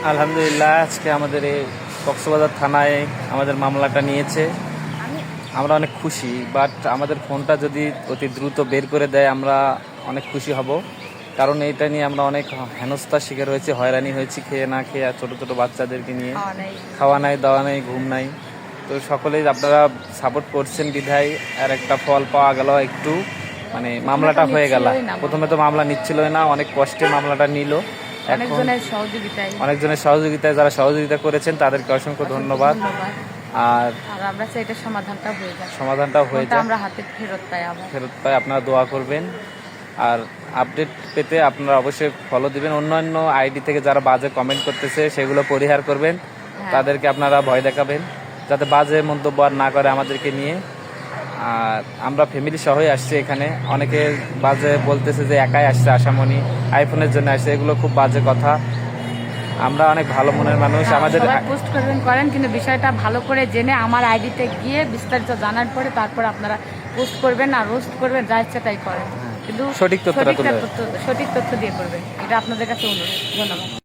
আলহামদুলিল্লাহ, আজকে আমাদের এই কক্সবাজার থানায় আমাদের মামলাটা নিয়েছে। আমরা অনেক খুশি, বাট আমাদের ফোনটা যদি অতি দ্রুত বের করে দেয় আমরা অনেক খুশি হব। কারণ এটা নিয়ে আমরা অনেক হেনস্থার শিকার হয়েছি, হয়রানি হয়েছি, খেয়ে না খেয়ে, আর ছোটো ছোটো বাচ্চাদেরকে নিয়ে। খাওয়া নাই, দাওয়া নাই, ঘুম নাই। তো সকলেই আপনারা সাপোর্ট করছেন বিধায় আর একটা ফল পাওয়া গেল, একটু মানে মামলাটা হয়ে গেল। প্রথমে তো মামলা নিচ্ছিলই না, অনেক কষ্টে মামলাটা নিল। অনেকজনের সহযোগিতায় যারা সহযোগিতা করেছেন তাদেরকে অসংখ্য ধন্যবাদ। আর আমরা চাই এটা সমাধানটা হয়ে যায়, আমরা হাতে ফেরত পাই। আপনারা দোয়া করবেন। আর আপডেট পেতে আপনারা অবশ্যই ফলো দিবেন। অন্যান্য আইডি থেকে যারা বাজে কমেন্ট করতেছে সেগুলো পরিহার করবেন, তাদেরকে আপনারা ভয় দেখাবেন যাতে বাজে মন্তব্য আর না করে আমাদেরকে নিয়ে। আর আমরা ফ্যামিলি সহই আসছি এখানে। অনেকে বাজে বলতেছে যে একাই আসছে আশামণি, আইফোনের জন্য আসছে, এগুলো খুব বাজে কথা। আমরা অনেক ভালো মনের মানুষ। আমাদের পোস্ট করেন, কিন্তু বিষয়টা ভালো করে জেনে আমার আইডিতে গিয়ে বিস্তারিত জানার পরে তারপর আপনারা পোস্ট করবেন আর রোস্ট করবেন, যা ইচ্ছা তাই করেন, কিন্তু সঠিক তথ্য দিয়ে করবেন। এটা আপনাদের কাছে অনুরোধ। ধন্যবাদ।